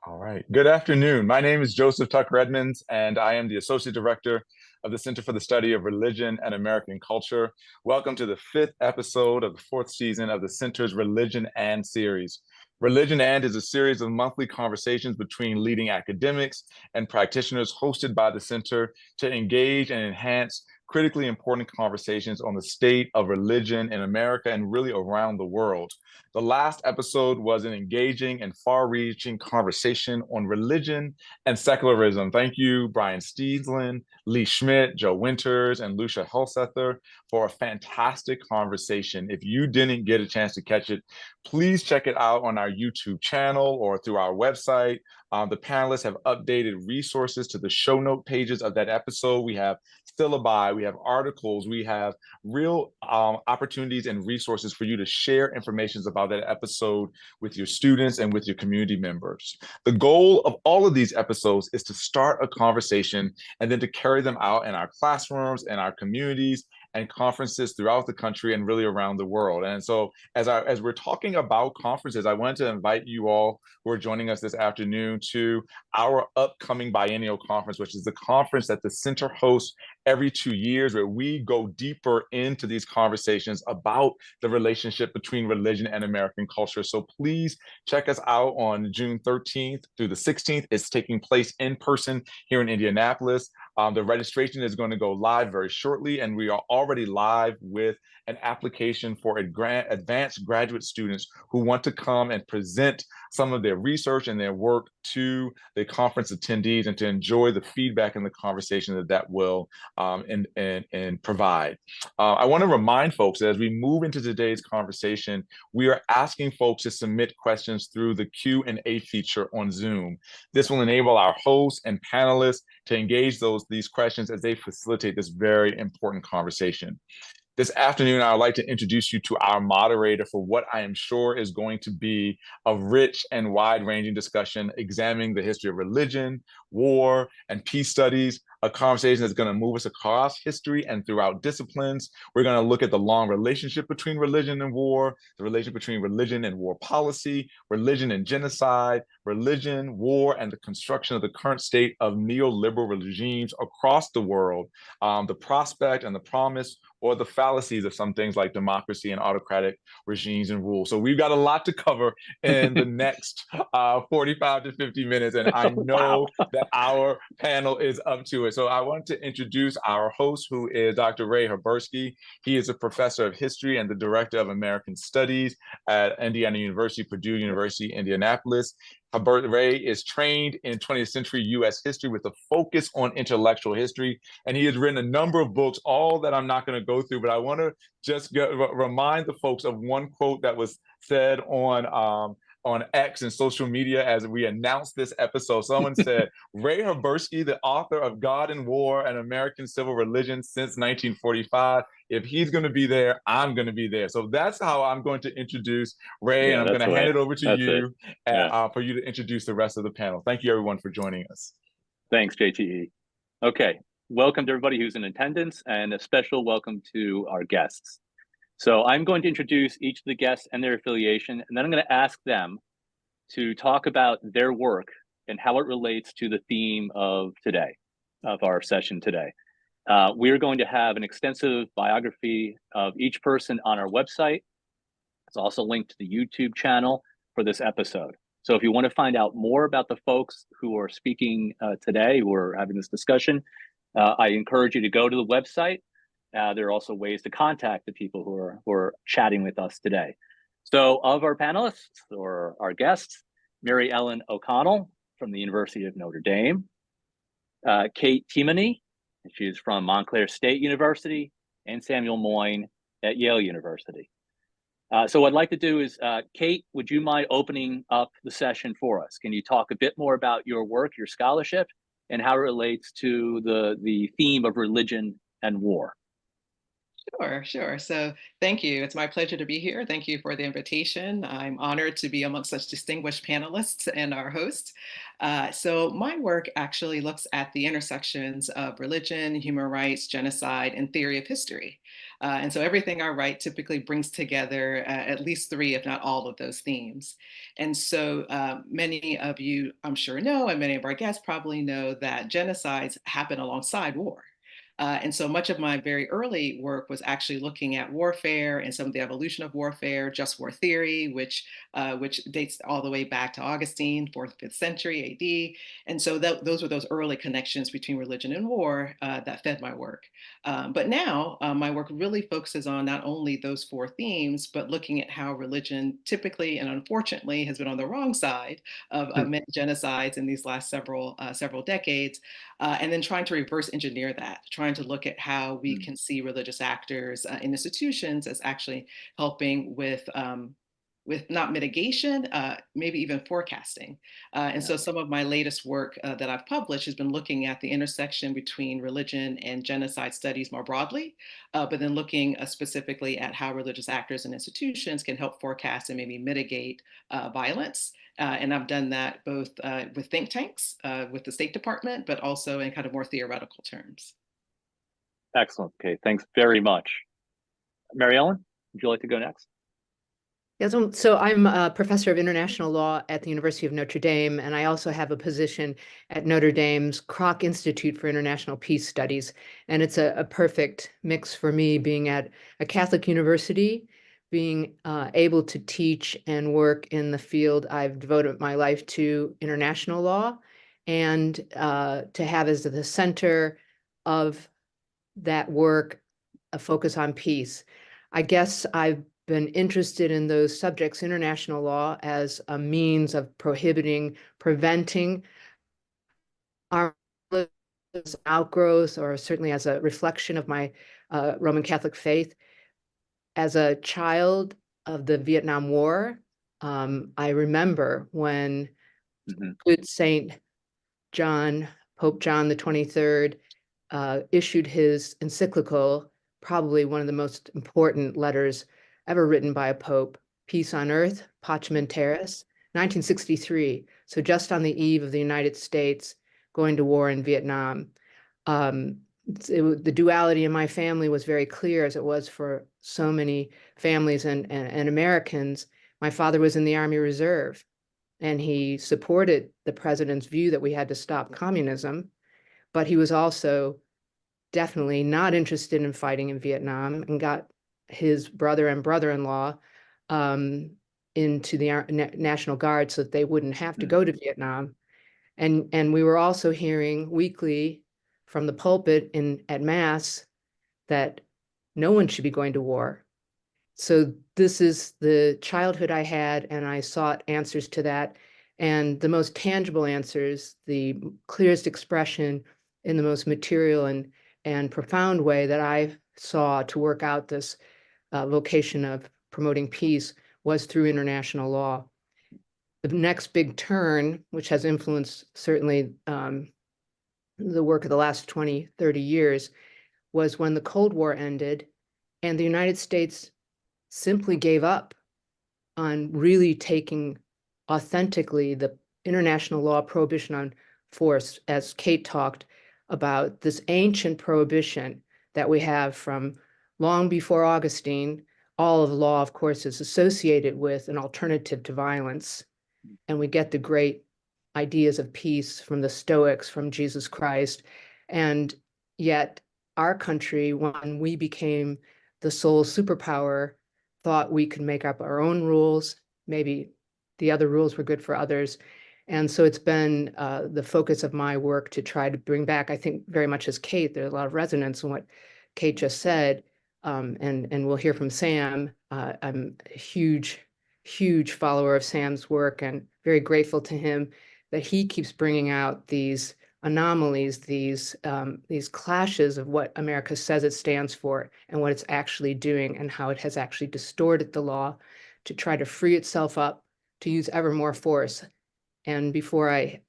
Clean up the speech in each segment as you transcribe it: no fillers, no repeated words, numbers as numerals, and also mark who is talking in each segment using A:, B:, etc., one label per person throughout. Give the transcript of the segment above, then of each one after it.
A: All right. Good afternoon. My name is Joseph Tucker Edmonds, and I am the Associate Director of the Center for the Study of Religion and American Culture. Welcome to the fifth episode of the fourth season of the Center's Religion and series. Religion and is a series of monthly conversations between leading academics and practitioners hosted by the Center to engage and enhance critically important conversations on the state of religion in America and really around the world. The last episode was an engaging and far-reaching conversation on religion and secularism. Thank you, Brian Steedlin, Lee Schmidt, Joe Winters, and Lucia Hulsether for a fantastic conversation. If you didn't get a chance to catch it, please check it out on our YouTube channel or through our website. The panelists have updated resources to the show note pages of that episode. We have syllabi, we have articles, we have real opportunities and resources for you to share information about that episode with your students and with your community members. The goal of all of these episodes is to start a conversation and then to carry them out in our classrooms and our communities and conferences throughout the country and really around the world. And so as we're talking about conferences, I wanted to invite you all who are joining us this afternoon to our upcoming biennial conference, which is the conference that the center hosts every 2 years, where we go deeper into these conversations about the relationship between religion and American culture. So please check us out on June 13th through the 16th. It's taking place in person here in Indianapolis. The registration is going to go live very shortly, and we are already live with an application for advanced graduate students who want to come and present some of their research and their work to the conference attendees and to enjoy the feedback and the conversation that will and provide. I want to remind folks that as we move into today's conversation, we are asking folks to submit questions through the Q&A feature on Zoom. This will enable our hosts and panelists to engage these questions as they facilitate this very important conversation. This afternoon, I would like to introduce you to our moderator for what I am sure is going to be a rich and wide-ranging discussion examining the history of religion, war, and peace studies, a conversation that's going to move us across history and throughout disciplines. We're going to look at the long relationship between religion and war, the relationship between religion and war policy, religion and genocide, religion, war, and the construction of the current state of neoliberal regimes across the world, the prospect and the promise or the fallacies of some things like democracy and autocratic regimes and rules. So we've got a lot to cover in the next 45 to 50 minutes, and I know that our panel is up to it. So I want to introduce our host, who is Dr. Ray Habersky. He is a professor of history and the director of American Studies at Indiana University, Purdue University, Indianapolis. Ray is trained in 20th century U.S. history with a focus on intellectual history, and he has written a number of books, all that I'm not going to go through, but I want to just remind the folks of one quote that was said on X and social media as we announced this episode. Someone said, Ray Habersky, the author of God and War and American Civil Religion since 1945. If he's going to be there, I'm going to be there. So that's how I'm going to introduce Ray, and I'm going to hand it over to you for you to introduce the rest of the panel. Thank you, everyone, for joining us.
B: Thanks, JTE. Okay, welcome to everybody who's in attendance, and a special welcome to our guests. So I'm going to introduce each of the guests and their affiliation, and then I'm going to ask them to talk about their work and how it relates to the theme of today, of our session today. We're going to have an extensive biography of each person on our website. It's also linked to the YouTube channel for this episode. So if you want to find out more about the folks who are speaking today, who are having this discussion, I encourage you to go to the website. There are also ways to contact the people who are chatting with us today. So of our panelists or our guests, Mary Ellen O'Connell from the University of Notre Dame, Kate Timoney, she is from Montclair State University, and Samuel Moyne at Yale University. So what I'd like to do is, Kate, would you mind opening up the session for us? Can you talk a bit more about your work, your scholarship, and how it relates to the theme of religion and war?
C: Sure, sure. So thank you. It's my pleasure to be here. Thank you for the invitation. I'm honored to be amongst such distinguished panelists and our host. So my work actually looks at the intersections of religion, human rights, genocide, and theory of history. And so everything I write typically brings together at least three, if not all of those themes. And so many of you, I'm sure know, and many of our guests probably know that genocides happen alongside war. And so much of my very early work was actually looking at warfare and some of the evolution of warfare, just war theory, which dates all the way back to Augustine, 4th, 5th century AD. And so those were those early connections between religion and war that fed my work. But now my work really focuses on not only those four themes, but looking at how religion typically and unfortunately has been on the wrong side of many genocides in these last several decades, and then trying to reverse engineer that, trying to look at how we
B: Mm,
C: can see religious actors in institutions as actually helping with not mitigation, maybe even forecasting. And
B: yeah.
C: so some of my latest work that I've published has been looking at the intersection between religion and genocide studies more broadly, but then looking specifically at how religious actors and institutions can help forecast and maybe mitigate violence. And I've done that both with think tanks, with the State Department, but also in kind of more theoretical terms.
B: Excellent. Okay, thanks very much. Mary Ellen, would you like to go next?
D: Yes, so I'm a professor of international law at the University of Notre Dame, and I also have a position at Notre Dame's Kroc Institute for International Peace Studies. And it's a perfect mix for me being at a Catholic university, being able to teach and work in the field I've devoted my life to, international law, and to have as the center of that work a focus on peace. I guess I've been interested in those subjects, international law, as a means of prohibiting, preventing arms outgrowth, or certainly as a reflection of my Roman Catholic faith. As a child of the Vietnam War, I remember when
B: Mhm.
D: good Saint John, Pope John the 23rd, issued his encyclical, probably one of the most important letters ever written by a pope, Peace on Earth, Pacem in Terris, 1963. So just on the eve of the United States going to war in Vietnam. The duality in my family was very clear, as it was for so many families and Americans. My father was in the Army Reserve, and he supported the president's view that we had to stop communism, but he was also definitely not interested in fighting in Vietnam, and got his brother and brother-in-law into the National Guard so that they wouldn't have to
B: Mm,
D: go to Vietnam. And we were also hearing weekly from the pulpit at Mass that no one should be going to war. So this is the childhood I had, and I sought answers to that. And the most tangible answers, the clearest expression in the most material and profound way that I saw to work out this vocation of promoting peace, was through international law. The next big turn, which has influenced certainly the work of the last 20, 30 years, was when the Cold War ended and the United States simply gave up on really taking authentically the international law prohibition on force, as Kate talked about, this ancient prohibition that we have from long before Augustine. All of the law, of course, is associated with an alternative to violence. And we get the great ideas of peace from the Stoics, from Jesus Christ. And yet our country, when we became the sole superpower, thought we could make up our own rules. Maybe the other rules were good for others. And so it's been the focus of my work to try to bring back, I think very much as Kate, there's a lot of resonance in what Kate just said. And we'll hear from Sam. I'm a huge follower of Sam's work, and very grateful to him that he keeps bringing out these anomalies, these clashes of what America says it stands for and what it's actually doing, and how it has actually distorted the law to try to free itself up to use ever more force. And before I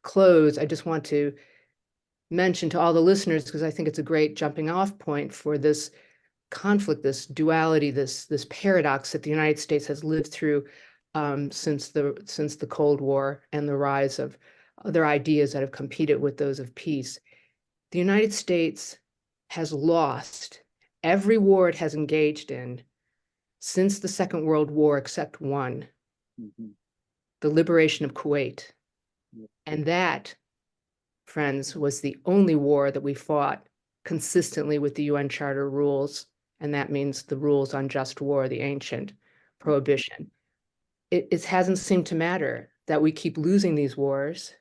D: close, I just want to mention to all the listeners, because I think it's a great jumping off point for this conflict, this duality, this paradox that the United States has lived through since the Cold War and the rise of other ideas that have competed with those of peace. The United States has lost every war it has engaged in since the Second World War, except one, the liberation of Kuwait. And that, friends, was the only war that we fought consistently with the UN Charter rules, and that means the rules on just war, the ancient prohibition. It hasn't seemed to matter that we keep losing these wars,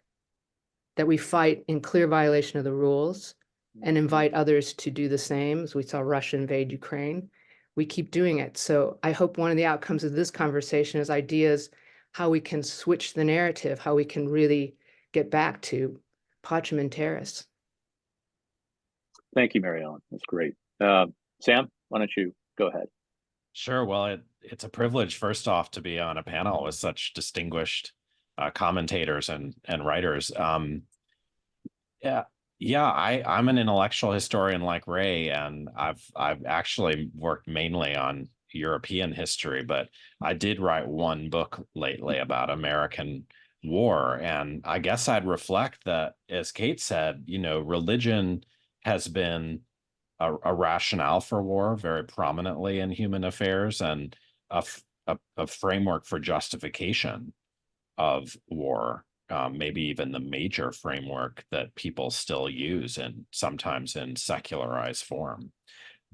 D: that we fight in clear violation of the rules and invite others to do the same, as we saw Russia invade Ukraine. We keep doing it. So I hope one of the outcomes of this conversation is ideas how we can switch the narrative, how we can really get back to pacem in terris.
B: Thank you, Mary Ellen. That's great. Sam, why don't you go ahead?
E: Sure. Well, it's a privilege, first off, to be on a panel with such distinguished commentators and writers. I'm an intellectual historian like Ray, and I've actually worked mainly on European history, but I did write one book lately about American war, and I guess I'd reflect that, as Kate said, religion has been a rationale for war very prominently in human affairs, and a framework for justification of war, maybe even the major framework that people still use, and sometimes in secularized form.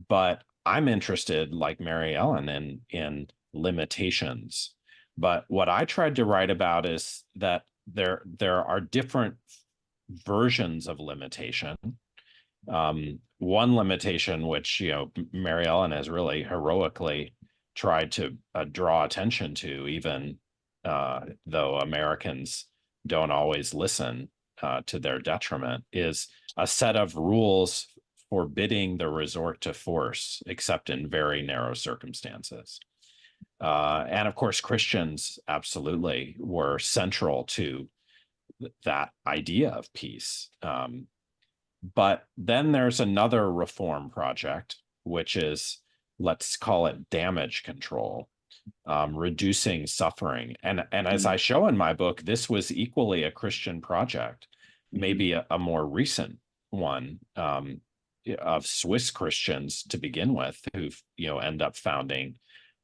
E: But I'm interested, like Mary Ellen, in limitations. But what I tried to write about is that there are different versions of limitation. One limitation, which Mary Ellen has really heroically tried to draw attention to, even though Americans don't always listen to their detriment, is a set of rules forbidding the resort to force, except in very narrow circumstances. And of course, Christians absolutely were central to that idea of peace. But then there's another reform project, which is, let's call it damage control, reducing suffering. And as I show in my book, this was equally a Christian project, maybe a more recent one, of Swiss Christians to begin with, who end up founding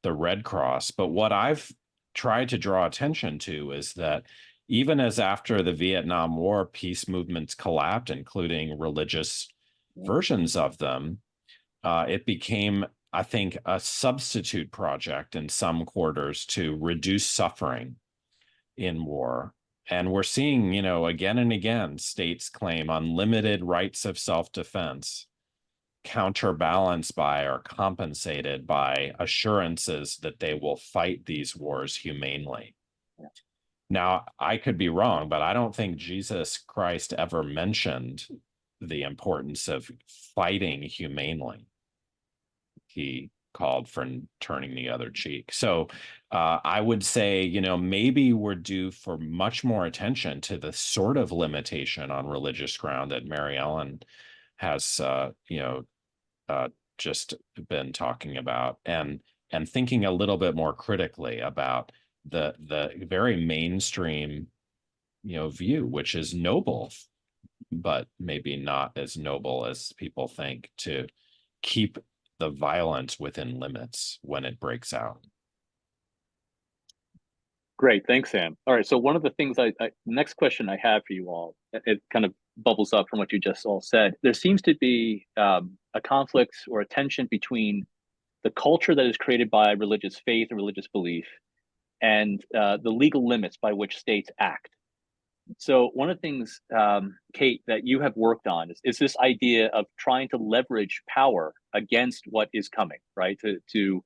E: the Red Cross. But what I've tried to draw attention to is that even as after the Vietnam War, peace movements collapsed, including religious versions of them, it became, I think, a substitute project in some quarters to reduce suffering in war. And we're seeing, again and again, states claim unlimited rights of self-defense, counterbalanced by or compensated by assurances that they will fight these wars humanely. Now, I could be wrong, but I don't think Jesus Christ ever mentioned the importance of fighting humanely. He called for turning the other cheek. So I would say, maybe we're due for much more attention to the sort of limitation on religious ground that Mary Ellen has, just been talking about, and thinking a little bit more critically about the very mainstream, view, which is noble, but maybe not as noble as people think, to keep the violence within limits when it breaks out.
B: Great, thanks, Sam. All right, so one of the things next question I have for you all, it kind of bubbles up from what you just all said. There seems to be a conflict or a tension between the culture that is created by religious faith and religious belief and the legal limits by which states act. So one of the things, Kate, that you have worked on is this idea of trying to leverage power against what is coming, right? To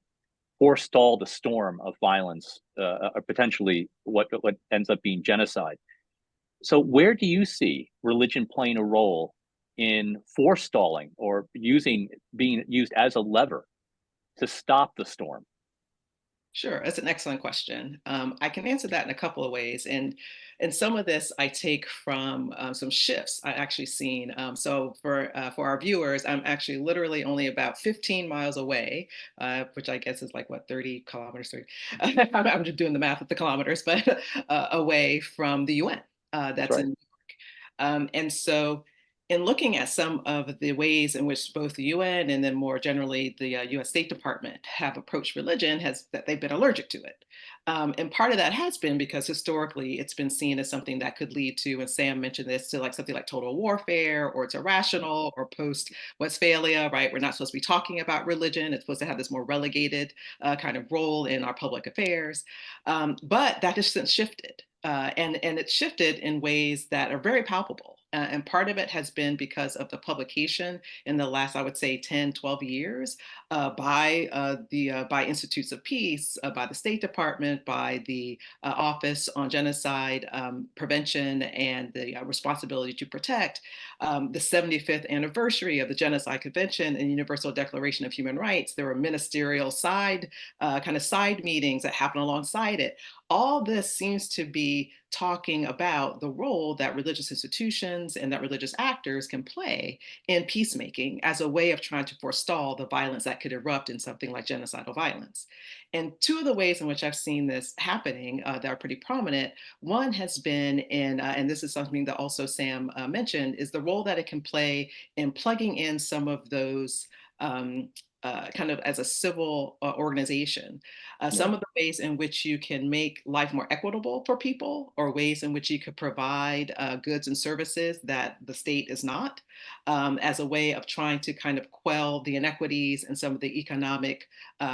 B: forestall the storm of violence, or potentially what ends up being genocide. So where do you see religion playing a role in forestalling or being used as a lever to stop the storm?
C: Sure, that's an excellent question. I can answer that in a couple of ways, and some of this I take from some shifts I actually seen. So for our viewers, I'm actually literally only about 15 miles away, which I guess is like what 30 kilometers. 30. I'm just doing the math with the kilometers, but away from the UN.
B: That's
C: That's
B: right.
C: in and so, in looking at some of the ways in which both the UN and then more generally the US State Department have approached religion, has that they've been allergic to it. And part of that has been because historically it's been seen as something that could lead to, and Sam mentioned this, to like something like total warfare, or it's irrational, or post Westphalia, right? We're not supposed to be talking about religion. It's supposed to have this more relegated kind of role in our public affairs. But that has since shifted. And it's shifted in ways that are very palpable. And part of it has been because of the publication in the last, I would say, 10, 12 years by institutes of peace, by the State Department, by the Office on Genocide Prevention and the Responsibility to Protect, the 75th anniversary of the Genocide Convention and Universal Declaration of Human Rights. There were ministerial kind of side meetings that happen alongside it. All this seems to be talking about the role that religious institutions and that religious actors can play in peacemaking as a way of trying to forestall the violence that could erupt in something like genocidal violence. And two of the ways in which I've seen this happening that are pretty prominent, one has been in, and this is something that also Sam mentioned, is the role that it can play in plugging in some of those kind of as a civil organization, some of the ways in which you can make life more equitable for people, or ways in which you could provide goods and services that the state is not, as a way of trying to kind of quell the inequities and some of the economic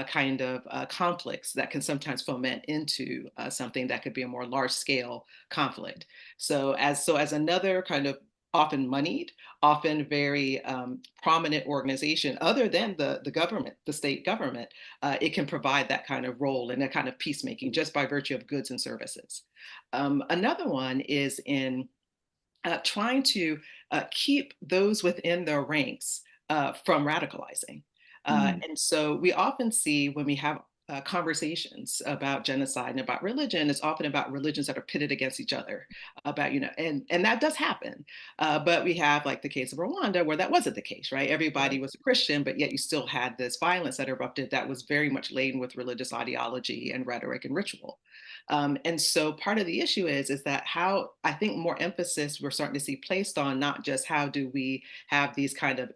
C: kind of conflicts that can sometimes foment into something that could be a more large scale conflict. So as another kind of often moneyed, often very prominent organization, other than the government, the state government, it can provide that kind of role and that kind of peacemaking just by virtue of goods and services. Another one is in trying to keep those within their ranks from radicalizing. And so we often see when we have conversations about genocide and about religion, it's often about religions that are pitted against each other, about, and that does happen. But we have like the case of Rwanda where that wasn't the case, right? Everybody was a Christian, but yet you still had this violence that erupted that was very much laden with religious ideology and rhetoric and ritual. And so part of the issue is that how I think more emphasis we're starting to see placed on not just how do we have these kind of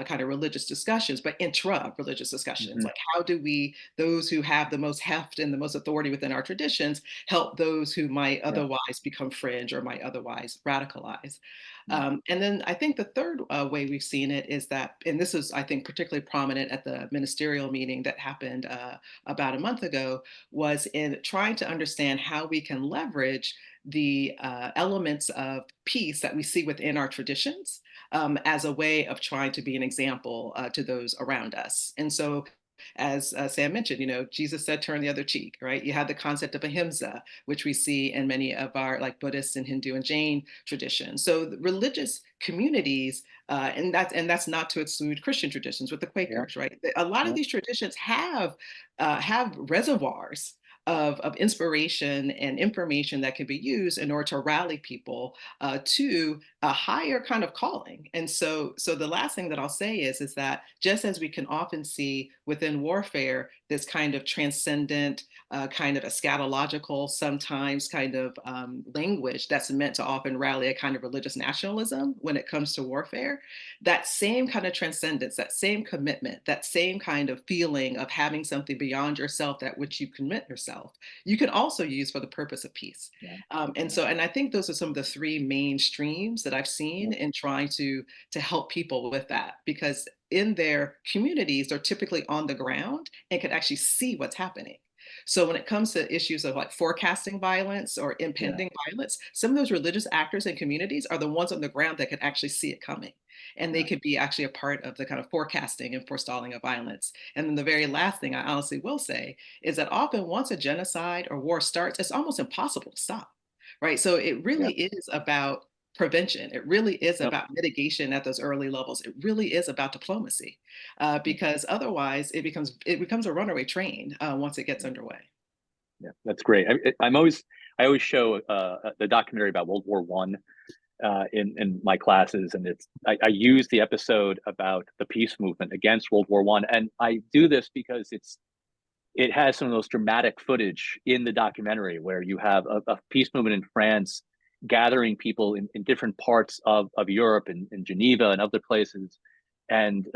C: kind of religious discussions, but intra-religious discussions. Like how do we, those who have the most heft and the most authority within our traditions, help those who might otherwise become fringe or might otherwise radicalize? And then I think the third way we've seen it is that, and this is, I think, particularly prominent at the ministerial meeting that happened about a month ago, was in trying to understand how we can leverage the elements of peace that we see within our traditions as a way of trying to be an example to those around us. And so, as Sam mentioned, Jesus said, turn the other cheek, right? You have the concept of ahimsa, which we see in many of our like Buddhist and Hindu and Jain traditions. So the religious communities, and that's not to exclude Christian traditions with the Quakers, right? A lot of these traditions have reservoirs of inspiration and information that can be used in order to rally people to a higher kind of calling. And so the last thing that I'll say is that just as we can often see within warfare, this kind of transcendent, kind of eschatological, sometimes kind of language that's meant to often rally a kind of religious nationalism when it comes to warfare, that same kind of transcendence, that same commitment, that same kind of feeling of having something beyond yourself that which you commit yourself, you can also use for the purpose of peace. And I think those are some of the three main streams that I've seen in trying to help people with that, because in their communities, they're typically on the ground and can actually see what's happening. So when it comes to issues of like forecasting violence or impending violence, some of those religious actors and communities are the ones on the ground that can actually see it coming. And they could be actually a part of the kind of forecasting and forestalling of violence. And then the very last thing I honestly will say is that often once a genocide or war starts, it's almost impossible to stop, right? So it really is about prevention. It really is about mitigation at those early levels. It really is about diplomacy, because otherwise it becomes a runaway train once it gets underway.
B: Yeah, that's great. I always show the documentary about World War I in my classes, and I use the episode about the peace movement against World War I, and I do this because it has some of those dramatic footage in the documentary where you have a peace movement in France gathering people in different parts of Europe and in Geneva and other places, and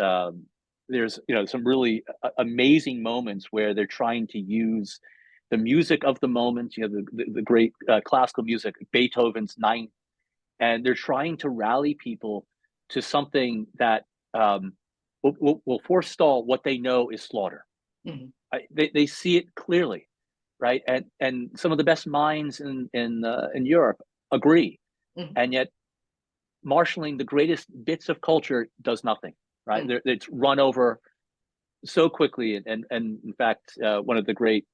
B: there's some really amazing moments where they're trying to use the music of the moment. You have the great classical music, Beethoven's Ninth, and they're trying to rally people to something that will forestall what they know is slaughter. Mm-hmm. They see it clearly, right? And some of the best minds in Europe agree, mm-hmm. and yet marshaling the greatest bits of culture does nothing, right? Mm-hmm. It's run over so quickly, and in fact, one of the great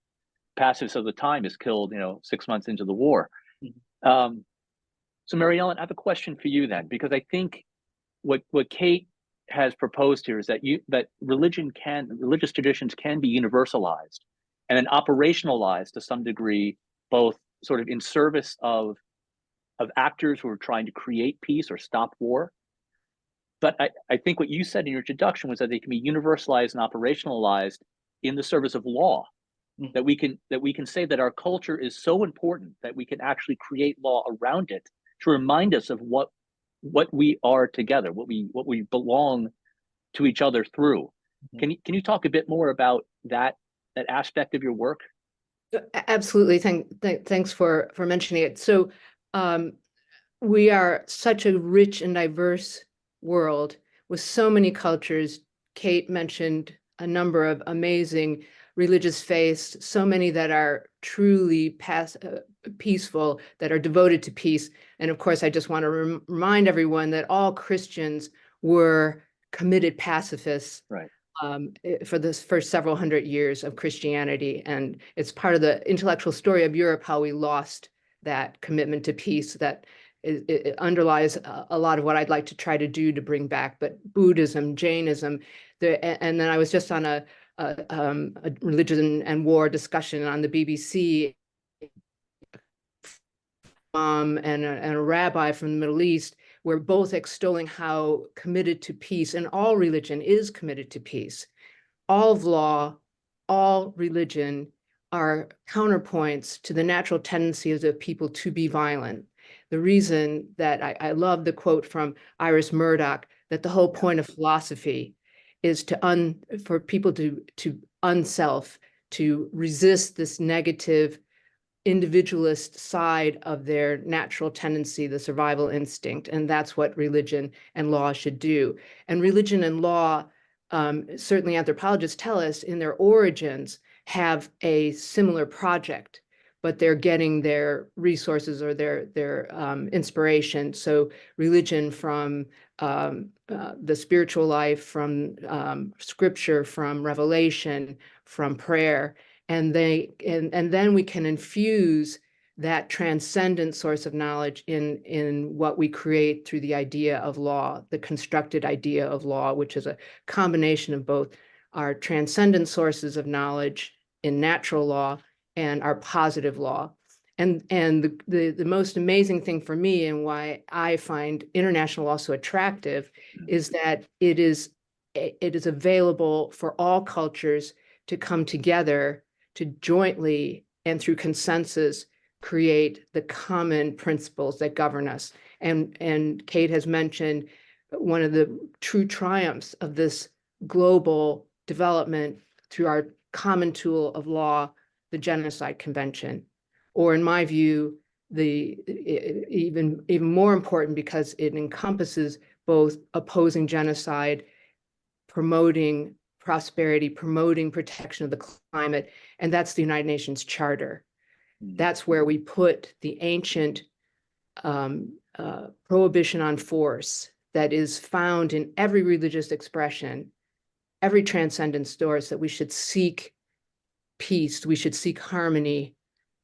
B: pacifists of the time is killed, 6 months into the war. Mm-hmm. So Mary Ellen, I have a question for you then, because I think what Kate has proposed here is that religious traditions can be universalized and then operationalized to some degree, both sort of in service of actors who are trying to create peace or stop war. But I think what you said in your introduction was that they can be universalized and operationalized in the service of law. Mm-hmm. That we can say that our culture is so important that we can actually create law around it to remind us of what we are together, what we belong to each other through. Mm-hmm. Can you talk a bit more about that aspect of your work?
D: Absolutely. Thanks for mentioning it. So we are such a rich and diverse world with so many cultures. Kate mentioned a number of amazing religious faiths, so many that are truly peaceful, that are devoted to peace. And of course, I just want to remind everyone that all Christians were committed pacifists, right, for this first several hundred years of Christianity. And it's part of the intellectual story of Europe, how we lost that commitment to peace that it underlies a lot of what I'd like to try to do to bring back. But Buddhism, Jainism, and then I was just on a religion and war discussion on the BBC, and a rabbi from the Middle East, were both extolling how committed to peace, and all religion is committed to peace. All of law, all religion are counterpoints to the natural tendencies of people to be violent. The reason that I love the quote from Iris Murdoch, that the whole point of philosophy is for people to unself, to resist this negative individualist side of their natural tendency, the survival instinct. And that's what religion and law should do. And religion and law, certainly anthropologists tell us, in their origins have a similar project, but they're getting their resources or their inspiration. So religion from the spiritual life, from scripture, from revelation, from prayer, and then we can infuse that transcendent source of knowledge in what we create through the idea of law, the constructed idea of law, which is a combination of both our transcendent sources of knowledge in natural law and our positive law. And the most amazing thing for me, and why I find international law so attractive, is that it is available for all cultures to come together to jointly and through consensus create the common principles that govern us. And Kate has mentioned one of the true triumphs of this global development through our common tool of law, the Genocide Convention, or in my view, even more important because it encompasses both opposing genocide, promoting prosperity, promoting protection of the climate, and that's the United Nations Charter. That's where we put the ancient prohibition on force that is found in every religious expression, every transcendent source, that we should seek peace, we should seek harmony,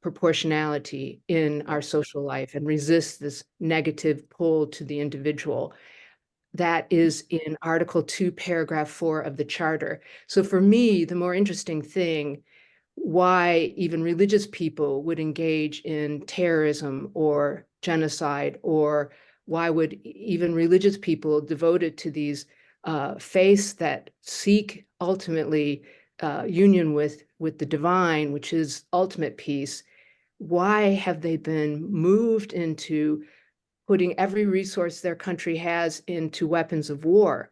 D: proportionality in our social life and resist this negative pull to the individual. That is in Article 2, Paragraph 4 of the Charter. So for me, the more interesting thing, why even religious people would engage in terrorism or genocide, or why would even religious people devoted to these faiths that seek ultimately union with the divine, which is ultimate peace, why have they been moved into putting every resource their country has into weapons of war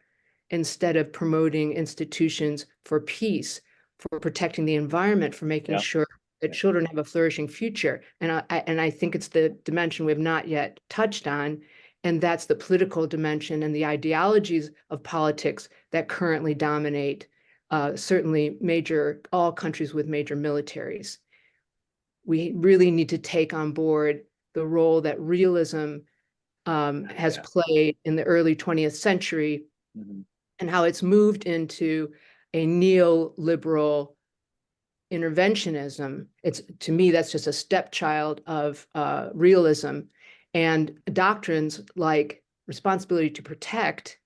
D: instead of promoting institutions for peace, for protecting the environment, for making sure that children have a flourishing future? And I think it's the dimension we have not yet touched on, and that's the political dimension and the ideologies of politics that currently dominate certainly all countries with major militaries. We really need to take on board the role that realism has played in the early 20th century, and how it's moved into a neoliberal interventionism. To me, that's just a stepchild of realism, and doctrines like responsibility to protect,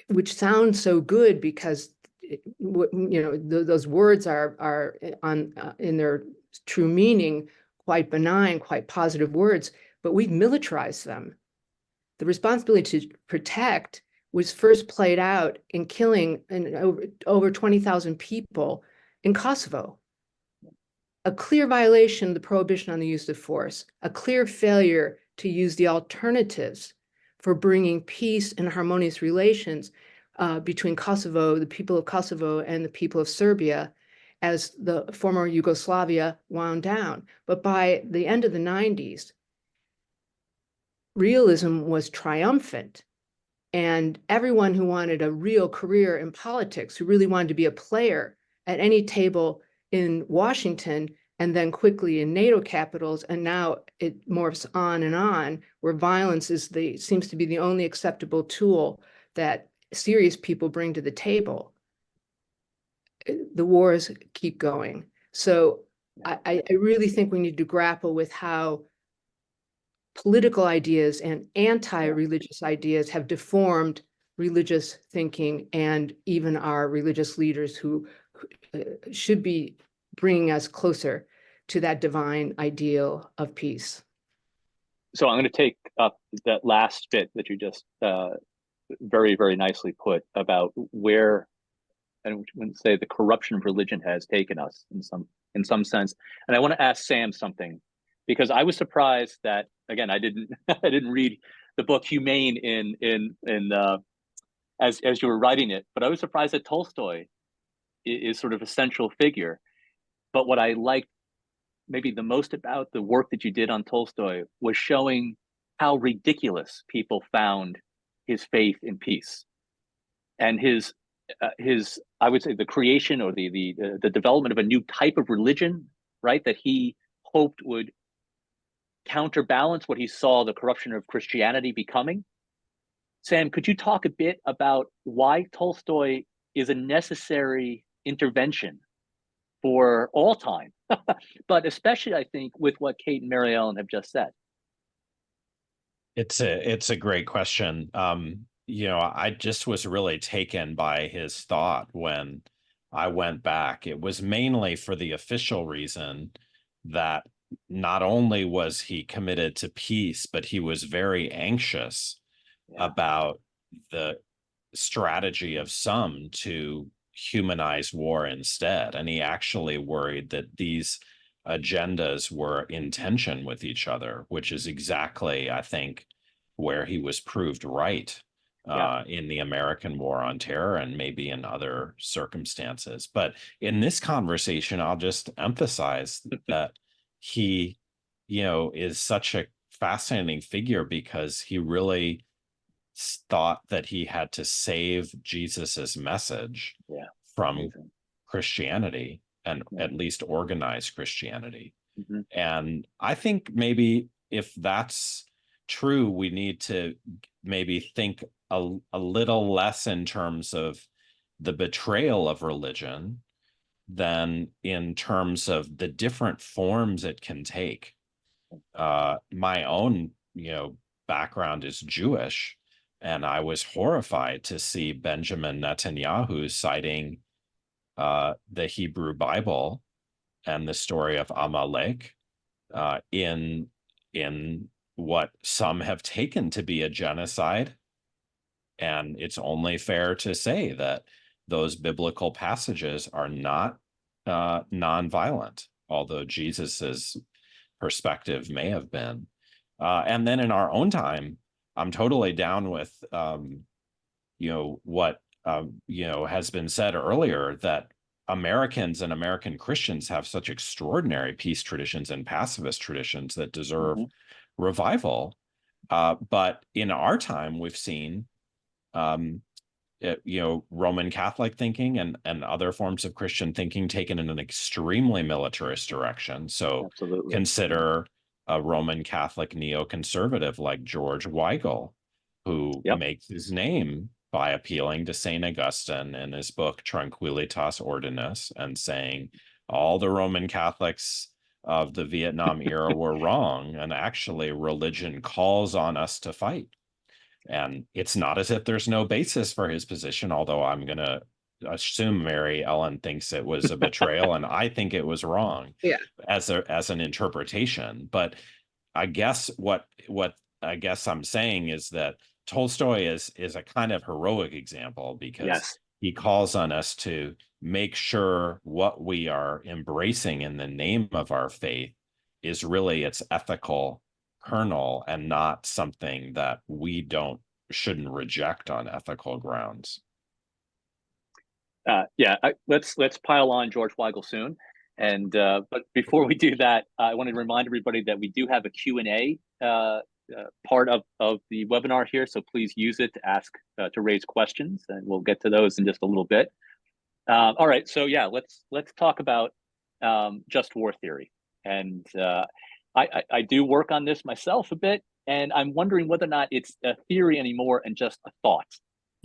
D: which sound so good because those words are in their true meaning quite benign, quite positive words, but we've militarized them. The responsibility to protect was first played out in killing over 20,000 people in Kosovo. A clear violation of the prohibition on the use of force, a clear failure to use the alternatives for bringing peace and harmonious relations between Kosovo, the people of Kosovo, and the people of Serbia as the former Yugoslavia wound down. But by the end of the 90s, realism was triumphant, and everyone who wanted a real career in politics, who really wanted to be a player at any table in Washington and then quickly in NATO capitals, and now it morphs on and on, where violence seems to be the only acceptable tool that serious people bring to the table. The wars keep going. So I really think we need to grapple with how political ideas and anti-religious ideas have deformed religious thinking, and even our religious leaders who should be bringing us closer to that divine ideal of peace.
B: So I'm going to take up that last bit that you just very, very nicely put about where, and when say the corruption of religion has taken us in some sense. And I want to ask Sam something, because I was surprised that, again, I didn't read the book Humane as you were writing it, but I was surprised that Tolstoy is sort of a central figure. But what I liked maybe the most about the work that you did on Tolstoy was showing how ridiculous people found his faith in peace, and his I would say the creation or the development of a new type of religion, right, that he hoped would counterbalance what he saw the corruption of Christianity becoming. Sam, could you talk a bit about why Tolstoy is a necessary intervention for all time, but especially, I think, with what Kate and Mary Ellen have just said?
E: It's a great question. I just was really taken by his thought when I went back. It was mainly for the official reason that not only was he committed to peace, but he was very anxious about the strategy of some to humanize war instead. And he actually worried that these agendas were in tension with each other, which is exactly, I think, where he was proved right in the American War on Terror and maybe in other circumstances. But in this conversation, I'll just emphasize that he, is such a fascinating figure because he really thought that he had to save Jesus's message from Christianity, and at least organized Christianity. And I think maybe if that's true, we need to maybe think a little less in terms of the betrayal of religion, than in terms of the different forms it can take. My own, background is Jewish, and I was horrified to see Benjamin Netanyahu citing the Hebrew Bible and the story of Amalek in what some have taken to be a genocide. And it's only fair to say that those biblical passages are not nonviolent, although Jesus's perspective may have been. And then in our own time, I'm totally down with what has been said earlier, that Americans and American Christians have such extraordinary peace traditions and pacifist traditions that deserve revival. But in our time, we've seen Roman Catholic thinking and other forms of Christian thinking taken in an extremely militarist direction. So
B: Absolutely.
E: Consider a Roman Catholic neoconservative like George Weigel, who makes his name by appealing to St. Augustine in his book Tranquilitas Ordinis and saying all the Roman Catholics of the Vietnam era were wrong, and actually religion calls on us to fight. And it's not as if there's no basis for his position, although I'm going to assume Mary Ellen thinks it was a betrayal, and I think it was wrong as an interpretation. But I guess what I guess I'm saying is that Tolstoy is a kind of heroic example, because he calls on us to make sure what we are embracing in the name of our faith is really its ethical kernel and not something that we shouldn't reject on ethical grounds.
B: Let's pile on George Weigel soon. And but before we do that, I want to remind everybody that we do have a Q&A part of the webinar here, so please use it to ask to raise questions, and we'll get to those in just a little bit. All right, so let's talk about just war theory. And I do work on this myself a bit, and I'm wondering whether or not it's a theory anymore and just a thought,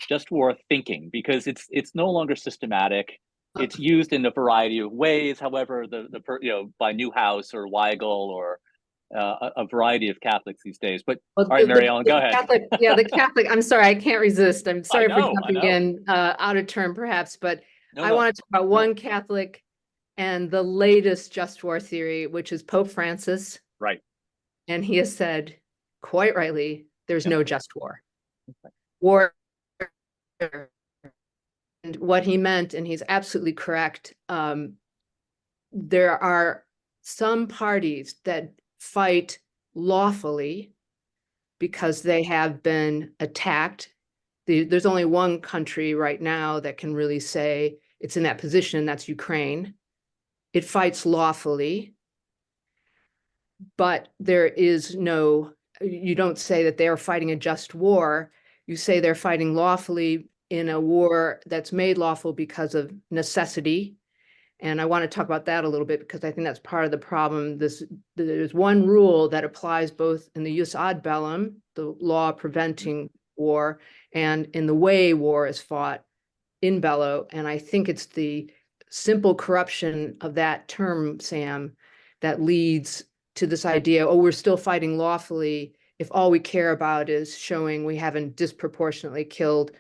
B: just war thinking, because it's no longer systematic. It's used in a variety of ways. However, by Newhouse or Weigel or a variety of Catholics these days. But all right, Mary Ellen, go ahead.
D: The Catholic. I'm sorry, I can't resist. I'm sorry for jumping in out of turn, perhaps, but I want to talk about one Catholic and the latest just war theory, which is Pope Francis.
B: Right.
D: And he has said, quite rightly, there's no just war. War. And what he meant, and he's absolutely correct, there are some parties that fight lawfully because they have been attacked. There's only one country right now that can really say it's in that position, that's Ukraine. It fights lawfully, but there is no, you don't say that they are fighting a just war. You say they're fighting lawfully in a war that's made lawful because of necessity. And I want to talk about that a little bit, because I think that's part of the problem. There's one rule that applies both in the jus ad bellum, the law preventing war, and in the way war is fought in bello. And I think it's the simple corruption of that term, Sam, that leads to this idea, we're still fighting lawfully if all we care about is showing we haven't disproportionately killed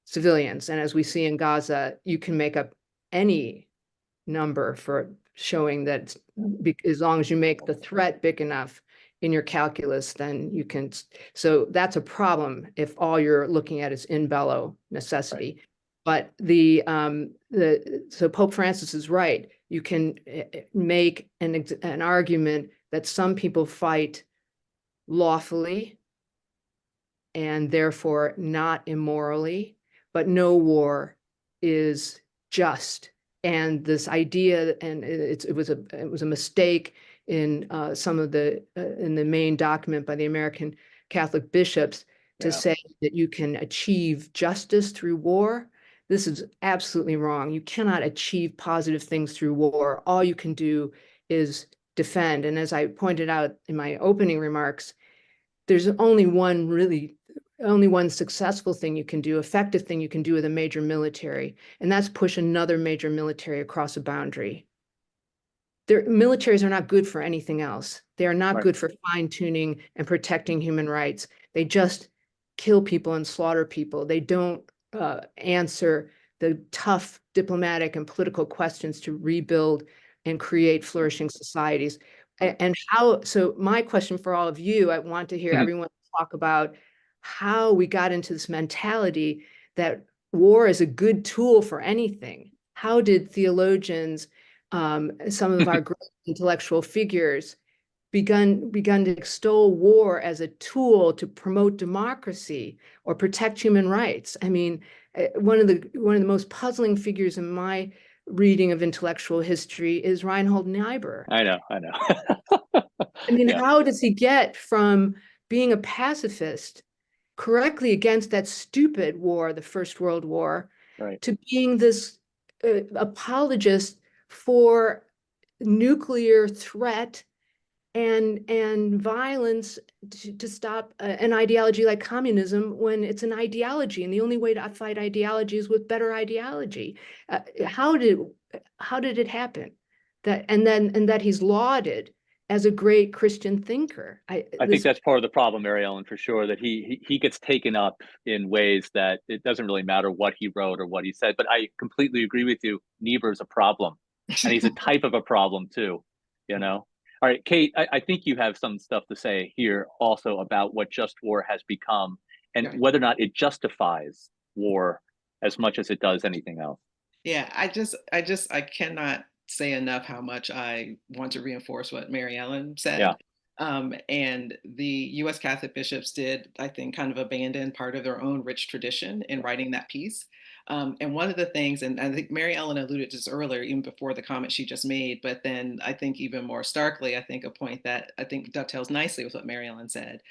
D: civilians. And as we see in Gaza, you can make up any number for showing that as long as you make the threat big enough in your calculus, then you can. So that's a problem if all you're looking at is in bello necessity. Right. But so Pope Francis is right. You can make an argument that some people fight lawfully and therefore not immorally, but no war is just. And this idea, and it was a mistake in some of in the main document by the American Catholic bishops to say that you can achieve justice through war. This is absolutely wrong. You cannot achieve positive things through war. All you can do is defend. And as I pointed out in my opening remarks, there's only one really only one successful thing you can do, effective thing you can do with a major military, and that's push another major military across a boundary. Their militaries are not good for anything else. They are not good for fine-tuning and protecting human rights. They just kill people and slaughter people. They don't answer the tough diplomatic and political questions to rebuild and create flourishing societies. And how, so my question for all of you, I want to hear everyone talk about how we got into this mentality that war is a good tool for anything. How did theologians, some of our great intellectual figures, begun to extol war as a tool to promote democracy or protect human rights? I mean, one of the most puzzling figures in my reading of intellectual history is Reinhold Niebuhr.
B: I know.
D: I mean, how does he get from being a pacifist correctly against that stupid war, the First World War, to being this apologist for nuclear threat and violence to stop an ideology like communism when it's an ideology, and the only way to fight ideology is with better ideology? How did it happen that he's lauded as a great Christian thinker?
B: I think that's part of the problem, Mary Ellen, for sure, that he gets taken up in ways that it doesn't really matter what he wrote or what he said. But I completely agree with you. Niebuhr's a problem, and he's a type of a problem too, you know? All right, Kate, I think you have some stuff to say here also about what just war has become and whether or not it justifies war as much as it does anything else.
C: Yeah, I cannot say enough how much I want to reinforce what Mary Ellen said.
B: Yeah.
C: And the U.S. Catholic bishops did, I think, kind of abandon part of their own rich tradition in writing that piece. And one of the things, and I think Mary Ellen alluded to this earlier, even before the comment she just made, but then I think even more starkly, I think a point that I think dovetails nicely with what Mary Ellen said,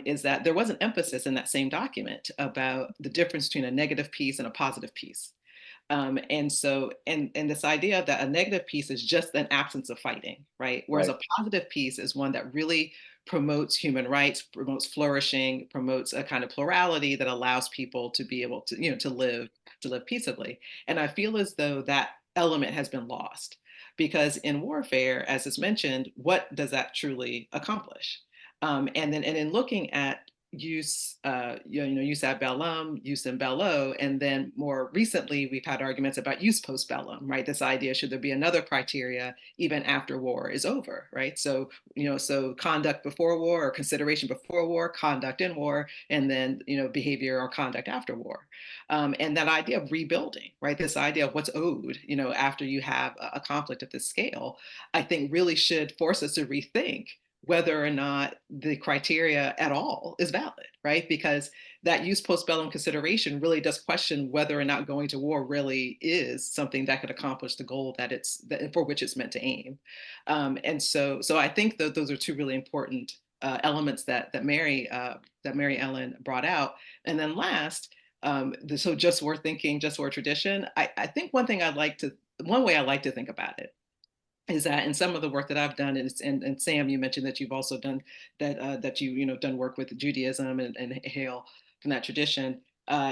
C: is that there was an emphasis in that same document about the difference between a negative piece and a positive piece. And so, and this idea that a negative piece is just an absence of fighting, right? Whereas a positive piece is one that really promotes human rights, promotes flourishing, promotes a kind of plurality that allows people to be able to, to live peaceably. And I feel as though that element has been lost, because in warfare, as is mentioned, what does that truly accomplish? And in looking at use, use ad bellum, use in bello, and then more recently we've had arguments about use post bellum, right? This idea, should there be another criteria even after war is over, right? So, so conduct before war, or consideration before war, conduct in war, and then, behavior or conduct after war. And that idea of rebuilding, right? This idea of what's owed, after you have a conflict of this scale, I think really should force us to rethink whether or not the criteria at all is valid, right? Because that use post-bellum consideration really does question whether or not going to war really is something that could accomplish the goal that for which it's meant to aim. And so I think that those are two really important elements that Mary Ellen brought out. And then last, so just war thinking, just war tradition. I think one way I like to think about it is that in some of the work that I've done, and Sam, you mentioned that you've also done that, that done work with Judaism and hail from that tradition,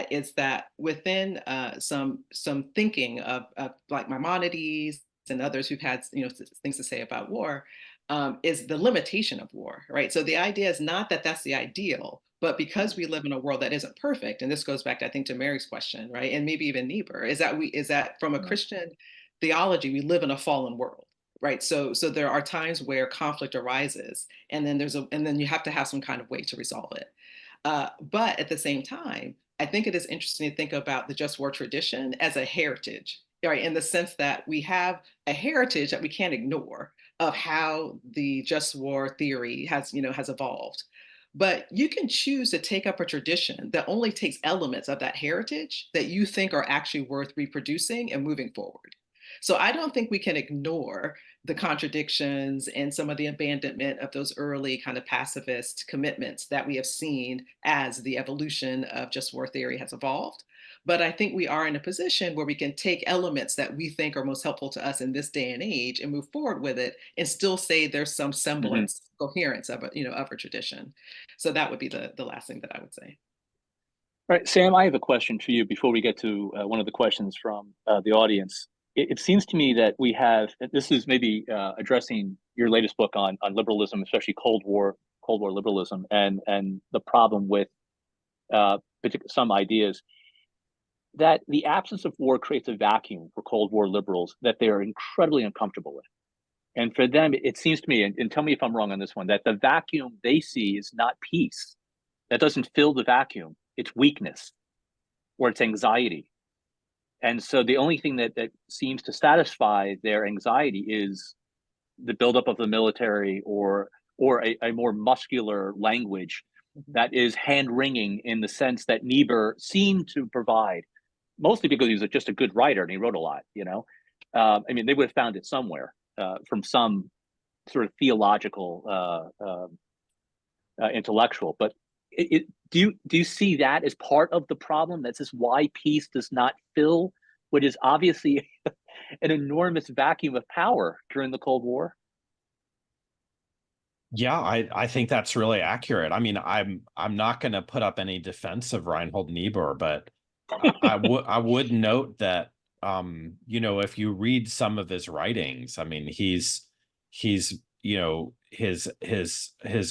C: is that within some thinking of like Maimonides and others who've had things to say about war, is the limitation of war, right? So the idea is not that that's the ideal, but because we live in a world that isn't perfect, and this goes back, I think, to Mary's question, right, and maybe even Niebuhr, is that from a Christian theology, we live in a fallen world. Right. So there are times where conflict arises, and then then you have to have some kind of way to resolve it. But at the same time, I think it is interesting to think about the just war tradition as a heritage, right? In the sense that we have a heritage that we can't ignore of how the just war theory has evolved. But you can choose to take up a tradition that only takes elements of that heritage that you think are actually worth reproducing and moving forward. So I don't think we can ignore the contradictions and some of the abandonment of those early kind of pacifist commitments that we have seen as the evolution of just war theory has evolved. But I think we are in a position where we can take elements that we think are most helpful to us in this day and age and move forward with it, and still say there's some semblance, coherence of a tradition. So that would be the last thing that I would say.
B: right, Sam, I have a question for you before we get to one of the questions from the audience. It seems to me that we have, this is maybe addressing your latest book on liberalism, especially Cold War liberalism, and the problem with some ideas, that the absence of war creates a vacuum for Cold War liberals that they are incredibly uncomfortable with. And for them, it seems to me, and tell me if I'm wrong on this one, that the vacuum they see is not peace. That doesn't fill the vacuum. It's weakness or it's anxiety. And so the only thing that seems to satisfy their anxiety is the buildup of the military or a more muscular language that is hand-wringing in the sense that Niebuhr seemed to provide, mostly because he was just a good writer and he wrote a lot, I mean, they would have found it somewhere from some sort of theological intellectual. But do you see that as part of the problem? That's just why peace does not fill what is obviously an enormous vacuum of power during the Cold War?
E: Yeah, I think that's really accurate. I mean, I'm not going to put up any defense of Reinhold Niebuhr, but I would note that if you read some of his writings, I mean, he's his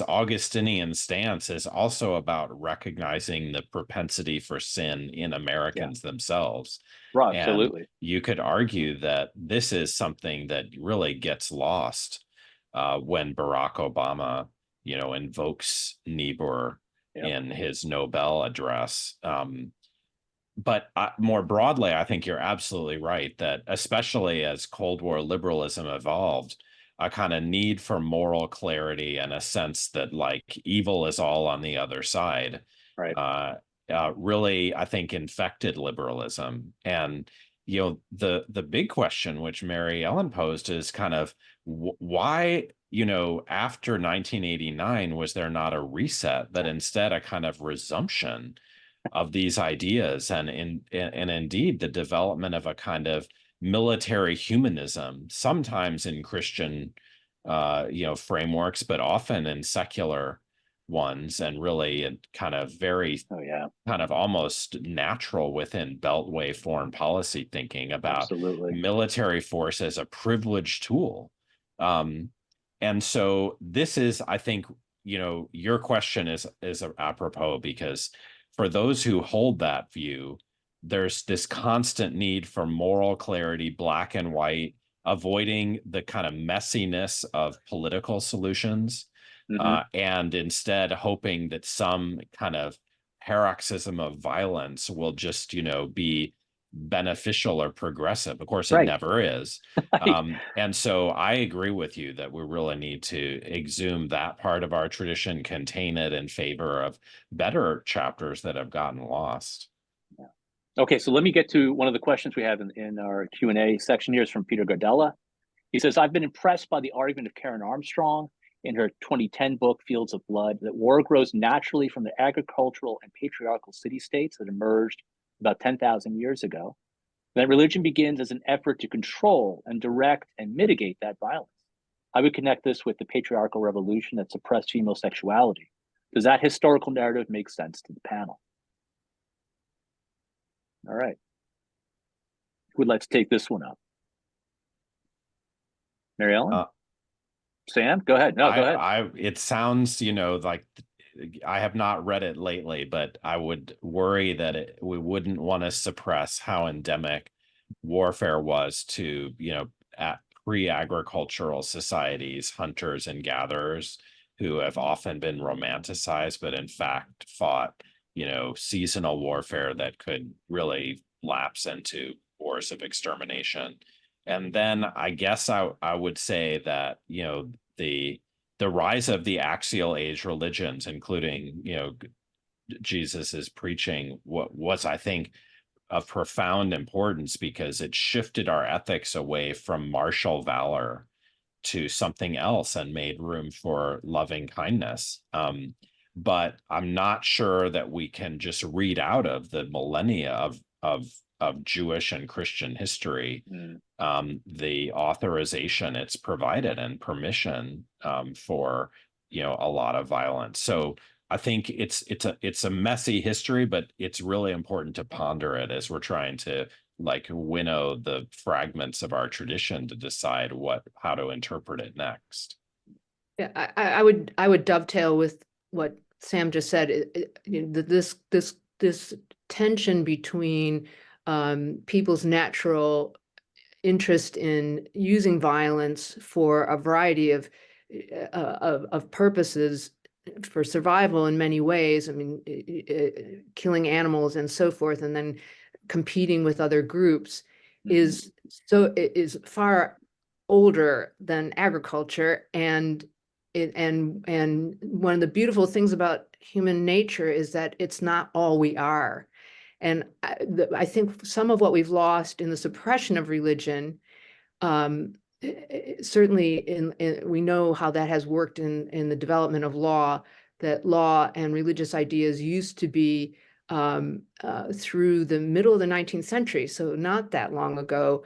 E: Augustinian stance is also about recognizing the propensity for sin in Americans themselves.
B: Right, absolutely.
E: And you could argue that this is something that really gets lost when Barack Obama, invokes Niebuhr in his Nobel address. But more broadly, I think you're absolutely right that especially as Cold War liberalism evolved, a kind of need for moral clarity and a sense that like evil is all on the other side,
B: right?
E: Really, I think, infected liberalism. And the big question which Mary Ellen posed is kind of why, after 1989, was there not a reset, but instead a kind of resumption of these ideas and indeed the development of a kind of military humanism, sometimes in Christian frameworks, but often in secular ones, and really kind of very kind of almost natural within Beltway foreign policy thinking about military force as a privileged tool. And so this is, I think, your question is apropos, because for those who hold that view, there's this constant need for moral clarity, black and white, avoiding the kind of messiness of political solutions, and instead hoping that some kind of paroxysm of violence will just, be beneficial or progressive. Of course, it never is. And so I agree with you that we really need to exhume that part of our tradition, contain it in favor of better chapters that have gotten lost.
B: Okay, so let me get to one of the questions we have in our Q&A section here. Is from Peter Gardella. He says, I've been impressed by the argument of Karen Armstrong in her 2010 book, Fields of Blood, that war grows naturally from the agricultural and patriarchal city-states that emerged about 10,000 years ago, that religion begins as an effort to control and direct and mitigate that violence. I would connect this with the patriarchal revolution that suppressed female sexuality. Does that historical narrative make sense to the panel? All right. Who would like to take this one up? Mary Ellen? Sam, go ahead. No, go ahead.
E: It sounds, like I have not read it lately, but I would worry that we wouldn't want to suppress how endemic warfare was to, at pre-agricultural societies, hunters and gatherers who have often been romanticized, but in fact fought, seasonal warfare that could really lapse into wars of extermination. And then I guess I would say that, the rise of the axial age religions, including, Jesus's preaching, was, I think, of profound importance because it shifted our ethics away from martial valor to something else and made room for loving kindness. But I'm not sure that we can just read out of the millennia of Jewish and Christian history the authorization it's provided and permission for a lot of violence. So I think it's a messy history, but it's really important to ponder it as we're trying to like winnow the fragments of our tradition to decide how to interpret it next.
D: Yeah, I would dovetail with what Sam just said. This tension between people's natural interest in using violence for a variety of purposes for survival in many ways. I mean, killing animals and so forth, and then competing with other groups is far older than agriculture. And one of the beautiful things about human nature is that it's not all we are. And I think some of what we've lost in the suppression of religion, certainly we know how that has worked in the development of law, that law and religious ideas used to be through the middle of the 19th century, so not that long ago,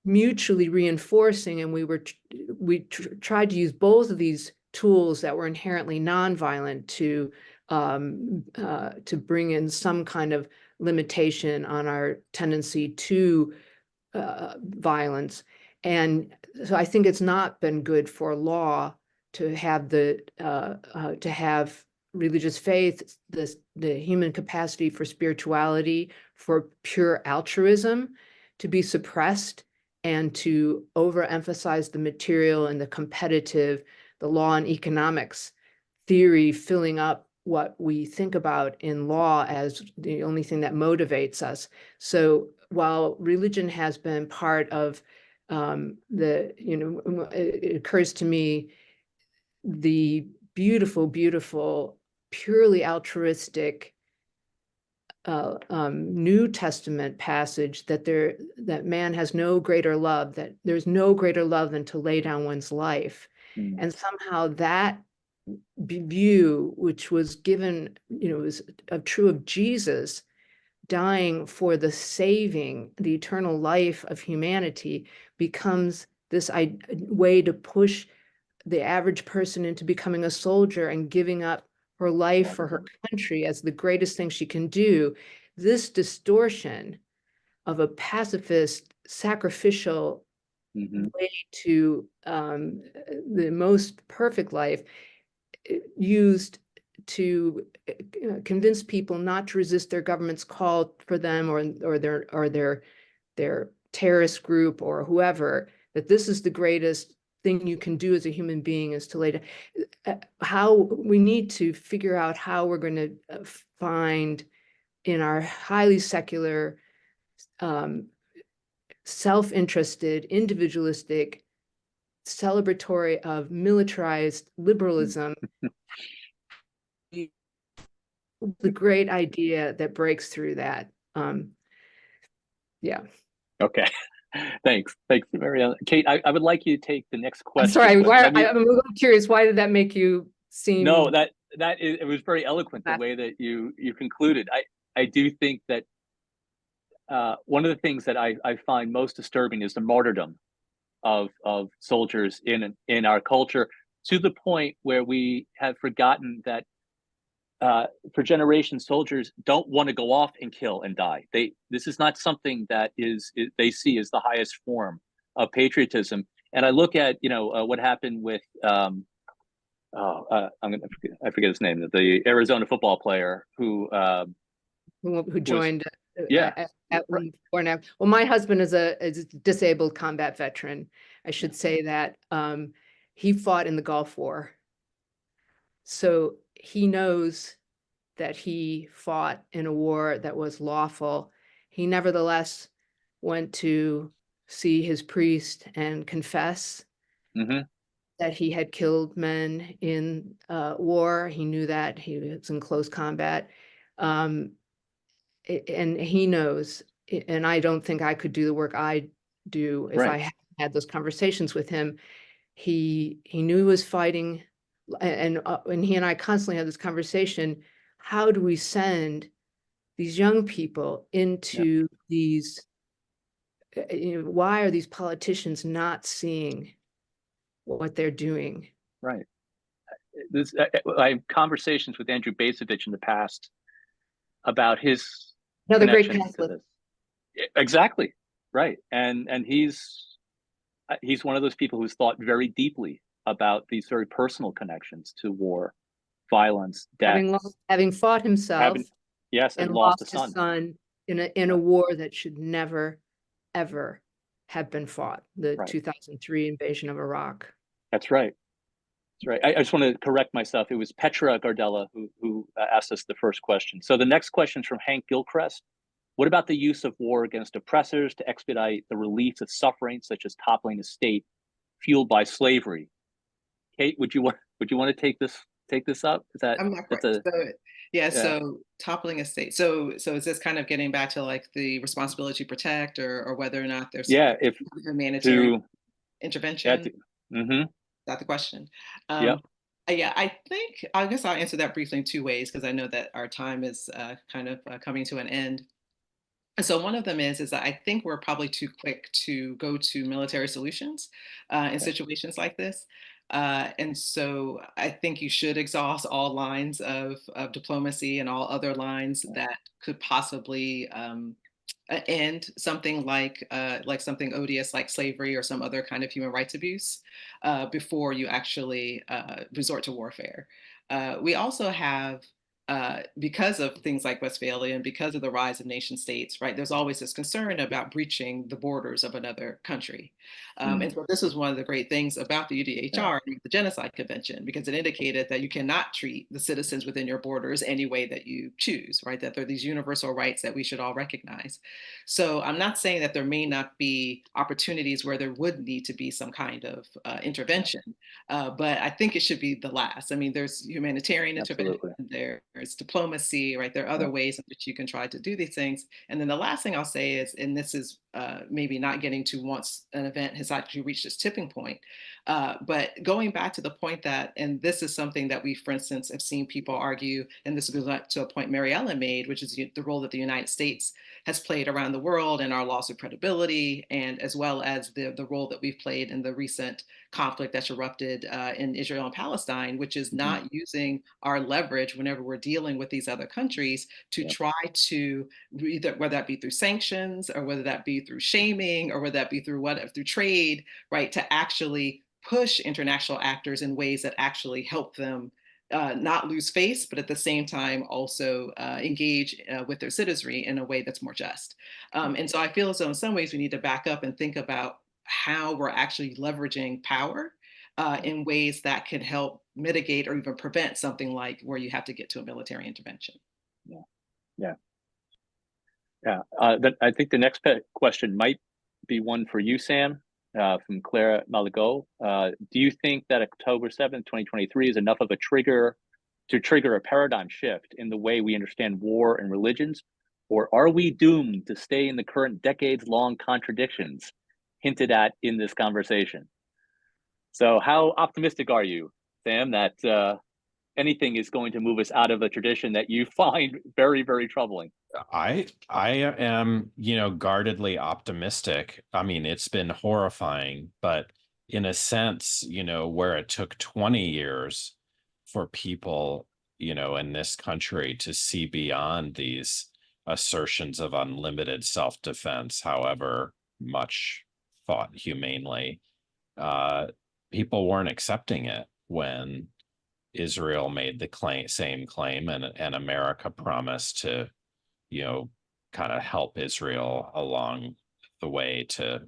D: mutually reinforcing, and we tried to use both of these tools that were inherently nonviolent to bring in some kind of limitation on our tendency to violence. And so I think it's not been good for law to have religious faith, the human capacity for spirituality, for pure altruism, to be suppressed, and to overemphasize the material and the competitive, the law and economics theory filling up what we think about in law as the only thing that motivates us. So while religion has been part of it occurs to me the beautiful, beautiful, purely altruistic New Testament passage that man has no greater love, that there's no greater love than to lay down one's life. And somehow that view, which was given, was true of Jesus dying for the eternal life of humanity, becomes this way to push the average person into becoming a soldier and giving up her life for her country as the greatest thing she can do. This distortion of a pacifist, sacrificial way to the most perfect life, used to convince people not to resist their government's call for them or their terrorist group or whoever, that this is the greatest thing you can do as a human being, is to lay down. How we need to figure out how we're going to find in our highly secular, self-interested, individualistic, celebratory of militarized liberalism, the great idea that breaks through that. Yeah.
B: Okay. Thanks, Marianne. Kate, I would like you to take the next question.
D: I'm sorry. I'm a little curious. Why did that make you seem?
B: No, it was very eloquent the way that you concluded. I do think that one of the things that I find most disturbing is the martyrdom of soldiers in our culture, to the point where we have forgotten that for generations, soldiers don't want to go off and kill and die. This is not something that they see as the highest form of patriotism. And I look at what happened with I forget his name, the Arizona football player who
D: joined.
B: Right.
D: Well, my husband is a disabled combat veteran. I should say that he fought in the Gulf War. So he knows that he fought in a war that was lawful. He nevertheless went to see his priest and confess that he had killed men in war. He knew that he was in close combat. And he knows, and I don't think I could do the work I do if I hadn't had those conversations with him. He knew he was fighting, and he and I constantly had this conversation. How do we send these young people into these? Why are these politicians not seeing what they're doing?
B: Right. I have conversations with Andrew Bacevich in the past about his
D: Another great
B: connections to
D: pamphlet.
B: this. Exactly, right. And he's one of those people who's thought very deeply about these very personal connections to war, violence, death,
D: Having fought himself
B: and
D: and
B: lost a
D: lost his
B: son.
D: son in a war that should never, ever have been fought, the
B: Right.
D: 2003 invasion of Iraq.
B: That's right. That's right. I just want to correct myself. It was Petra Gardella who asked us the first question. So the next question is from Hank Gilchrist. What about the use of war against oppressors to expedite the relief of suffering, such as toppling a state fueled by slavery? Kate, would you want to take this up? Is that
C: I'm not quite. So toppling a state. So is this kind of getting back to like the responsibility to protect, or whether or not there's
B: if
C: humanitarian intervention?
B: Mm-hmm.
C: Is that the question?
B: Yeah,
C: I guess I'll answer that briefly in two ways, because I know that our time is kind of coming to an end. So one of them is that I think we're probably too quick to go to military solutions in situations like this. And so I think you should exhaust all lines of diplomacy and all other lines that could possibly end something like something odious like slavery or some other kind of human rights abuse before you actually resort to warfare. We also have because of things like Westphalia and because of the rise of nation states, right, there's always this concern about breaching the borders of another country. And so this is one of the great things about the UDHR, the Genocide Convention, because it indicated that you cannot treat the citizens within your borders any way that you choose, right, that there are these universal rights that we should all recognize. So I'm not saying that there may not be opportunities where there would need to be some kind of intervention, but I think it should be the last. I mean, there's humanitarian intervention, there's diplomacy, right? There are other ways in which you can try to do these things. And then the last thing I'll say is, and this is maybe not getting to once an event has actually reached its tipping point, but going back to the point that, and this is something that we, for instance, have seen people argue, and this goes back to a point Mary Ellen made, which is the role that the United States has played around the world and our loss of credibility, and as well as the role that we've played in the recent conflict that's erupted in Israel and Palestine, which is not using our leverage whenever we're dealing with these other countries to try to, either whether that be through sanctions or whether that be through shaming or whether that be through through trade, right, to actually push international actors in ways that actually help them not lose face, but at the same time also engage with their citizenry in a way that's more just. And so I feel as though in some ways we need to back up and think about how we're actually leveraging power in ways that can help mitigate or even prevent something like where you have to get to a military intervention.
B: I think the next question might be one for you, Sam, from Clara Malago. Do you think that October 7th, 2023 is enough of a trigger to trigger a paradigm shift in the way we understand war and religions? Or are we doomed to stay in the current decades-long contradictions hinted at in this conversation? So how optimistic are you, Sam, that anything is going to move us out of a tradition that you find very, very troubling?
E: I am, guardedly optimistic. I mean, it's been horrifying, but in a sense, where it took 20 years for people, in this country to see beyond these assertions of unlimited self-defense, however much fought humanely, people weren't accepting it when Israel made the same claim, and America promised to kind of help Israel along the way to,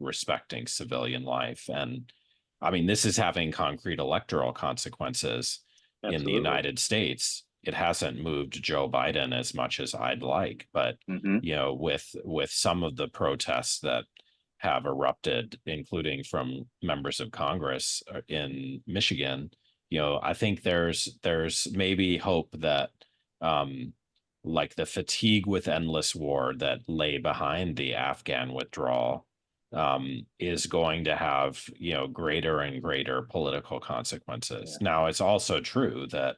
E: respecting civilian life. And I mean, this is having concrete electoral consequences in the United States. It hasn't moved Joe Biden as much as I'd like, but, with some of the protests that have erupted, including from members of Congress in Michigan, I think there's maybe hope that, like the fatigue with endless war that lay behind the Afghan withdrawal is going to have, greater and greater political consequences. Now, it's also true that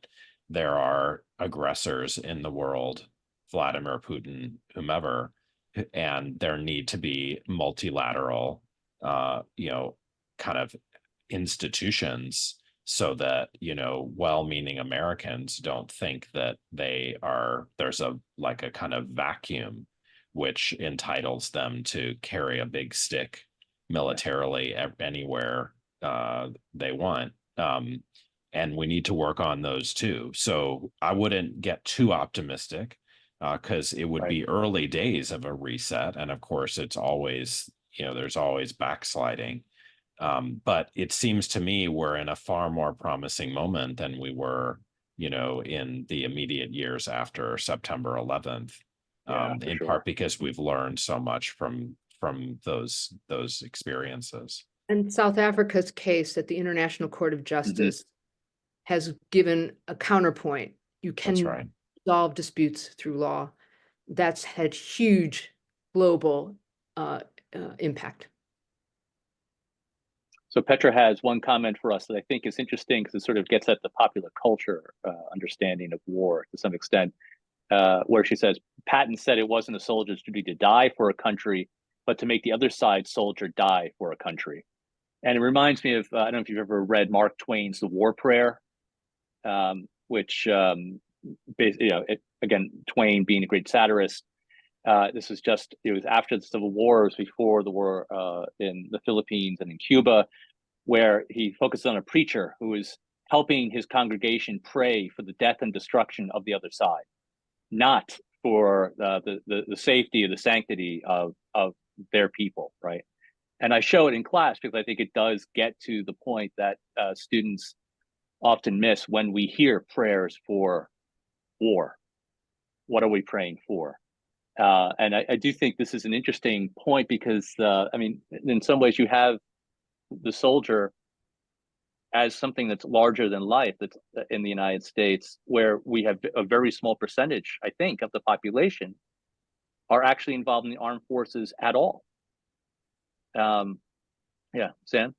E: there are aggressors in the world, Vladimir Putin, whomever, and there need to be multilateral, kind of institutions so that, you know, well-meaning Americans don't think that there's a kind of vacuum which entitles them to carry a big stick militarily anywhere they want. And we need to work on those too. So I wouldn't get too optimistic, because it would be early days of a reset. And of course, it's always, you know, there's always backsliding. But it seems to me we're in a far more promising moment than we were, you know, in the immediate years after September 11th, in part because we've learned so much from those experiences.
D: And South Africa's case at the International Court of Justice has given a counterpoint. You can resolve disputes through law. That's had huge global impact.
B: So Petra has one comment for us that I think is interesting because it sort of gets at the popular culture understanding of war to some extent, where she says, Patton said it wasn't a soldier's duty to die for a country, but to make the other side soldier die for a country. And it reminds me of, I don't know if you've ever read Mark Twain's The War Prayer, which, again, Twain being a great satirist, this was it was after the Civil War, it was before the war in the Philippines and in Cuba, where he focused on a preacher who was helping his congregation pray for the death and destruction of the other side, not for the safety or the sanctity of their people, right? And I show it in class because I think it does get to the point that students often miss when we hear prayers for war. What are we praying for? And I do think this is an interesting point because, I mean, in some ways you have the soldier as something that's larger than life that's in the United States, where we have a very small percentage, I think, of the population are actually involved in the armed forces at all. Yeah, Sam?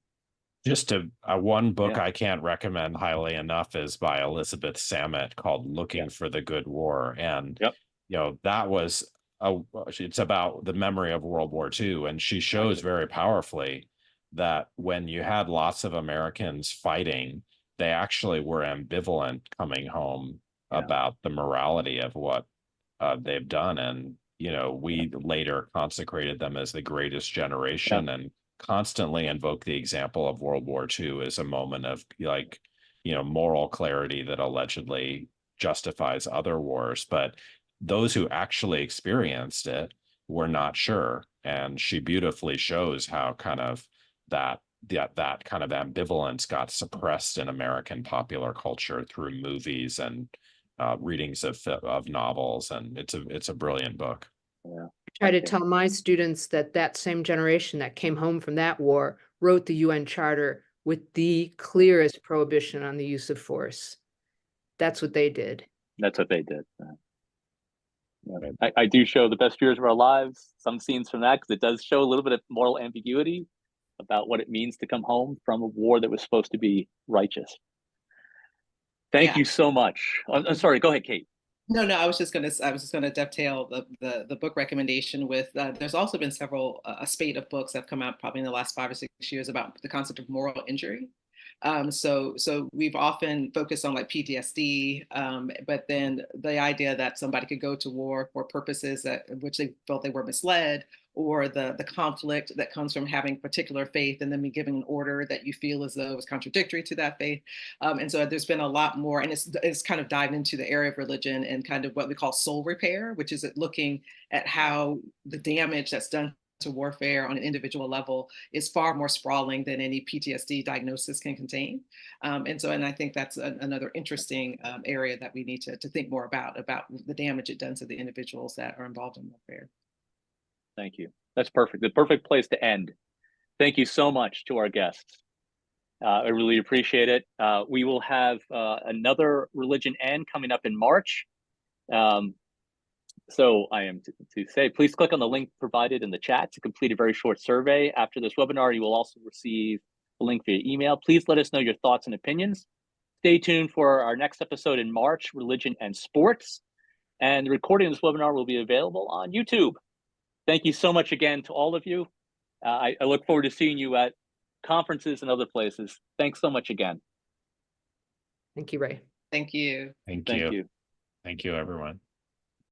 E: Just one book I can't recommend highly enough is by Elizabeth Samet called Looking for the Good War. And, you know, that was, it's about the memory of World War II. And she shows very powerfully that when you had lots of Americans fighting, they actually were ambivalent coming home about the morality of what they've done. And, you know, we later consecrated them as the greatest generation and constantly invoke the example of World War II as a moment of, like, you know, moral clarity that allegedly justifies other wars. But those who actually experienced it were not sure. And she beautifully shows how kind of that kind of ambivalence got suppressed in American popular culture through movies and readings of novels. And it's a brilliant book.
D: I try to tell my students that same generation that came home from that war wrote the UN Charter with the clearest prohibition on the use of force. That's what they did.
B: That's what they did. I do show The Best Years of Our Lives, some scenes from that, because it does show a little bit of moral ambiguity about what it means to come home from a war that was supposed to be righteous. Thank you so much. I'm sorry, go ahead, Kate.
C: No, I was just going to dovetail the book recommendation with, there's also been a spate of books that have come out probably in the last 5 or 6 years about the concept of moral injury. So we've often focused on like PTSD, but then the idea that somebody could go to war for purposes which they felt they were misled, or the conflict that comes from having particular faith and then be given an order that you feel as though it was contradictory to that faith. And so there's been a lot more, and it's kind of dived into the area of religion and kind of what we call soul repair, which is looking at how the damage that's done to warfare on an individual level is far more sprawling than any PTSD diagnosis can contain. And I think that's another interesting area that we need to think more about the damage it does to the individuals that are involved in warfare.
B: Thank you. That's perfect. The perfect place to end. Thank you so much to our guests. I really appreciate it. We will have another Religion N coming up in March. So I am to say, please click on the link provided in the chat to complete a very short survey. After this webinar, you will also receive a link via email. Please let us know your thoughts and opinions. Stay tuned for our next episode in March, Religion and Sports. And the recording of this webinar will be available on YouTube. Thank you so much again to all of you. I look forward to seeing you at conferences and other places. Thanks so much again.
D: Thank you, Ray.
C: Thank you.
E: Thank
B: Thank
E: you.
B: you.
E: Thank you, everyone.